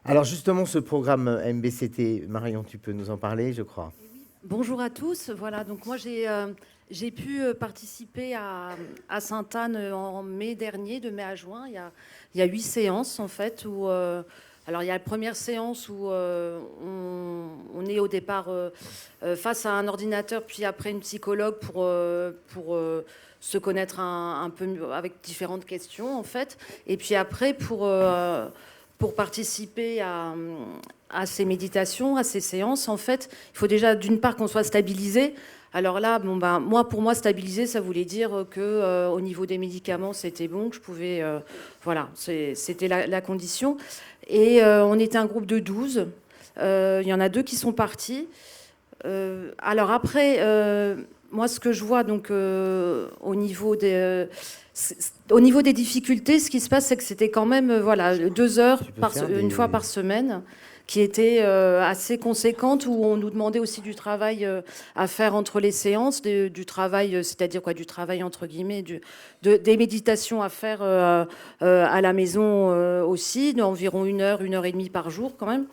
Alors justement, ce programme MBCT, Marion, tu peux nous en parler, je crois. Bonjour à tous. Voilà, donc moi j'ai pu participer à Sainte-Anne en mai dernier, de mai à juin. Il y a 8 séances en fait. Alors il y a la première séance où on est au départ face à un ordinateur, puis après une psychologue pour se connaître un peu avec différentes questions en fait. Et puis après pour participer à ces méditations, à ces séances, en fait, il faut déjà d'une part qu'on soit stabilisé. Alors là, bon ben, pour moi, stabilisé, ça voulait dire que au niveau des médicaments, c'était bon, que je pouvais, voilà, c'était la condition. Et on était un groupe de 12. Il y en a 2 qui sont partis. Alors après, moi, ce que je vois, donc au niveau des difficultés, ce qui se passe, c'est que c'était quand même, voilà, 2 heures une fois par semaine, qui étaient assez conséquentes, où on nous demandait aussi du travail à faire entre les séances, du travail, c'est-à-dire quoi, du travail entre guillemets, des méditations à faire à la maison aussi, d'environ 1 heure et demie par jour quand même.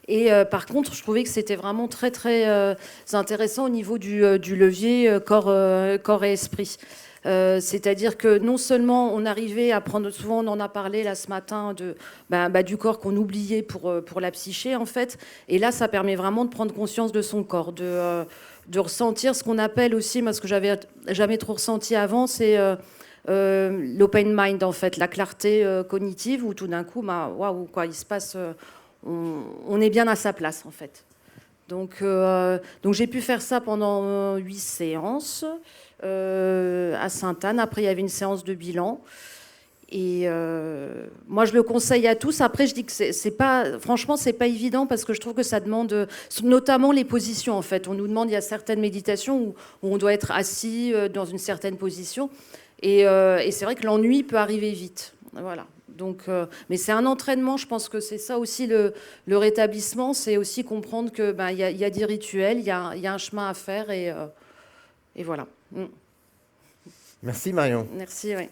Et par contre, je trouvais que c'était vraiment très très intéressant au niveau du levier corps et esprit. C'est-à-dire que non seulement on arrivait à prendre, souvent on en a parlé là ce matin, du corps qu'on oubliait pour la psyché en fait, et là ça permet vraiment de prendre conscience de son corps, de ressentir ce qu'on appelle aussi, moi ce que j'avais jamais trop ressenti avant, c'est l'open mind en fait, la clarté cognitive, où tout d'un coup, waouh, quoi, il se passe, on est bien à sa place en fait. Donc j'ai pu faire ça pendant 8 séances à Sainte-Anne. Après, il y avait une séance de bilan. Et moi, je le conseille à tous. Après, je dis que c'est pas, franchement, c'est pas évident parce que je trouve que ça demande, notamment les positions. En fait, on nous demande, il y a certaines méditations où on doit être assis dans une certaine position, et c'est vrai que l'ennui peut arriver vite. Voilà. Donc, mais c'est un entraînement. Je pense que c'est ça aussi le rétablissement, c'est aussi comprendre que y a des rituels, il y a un chemin à faire, et voilà. Merci Marion. Merci. Ouais.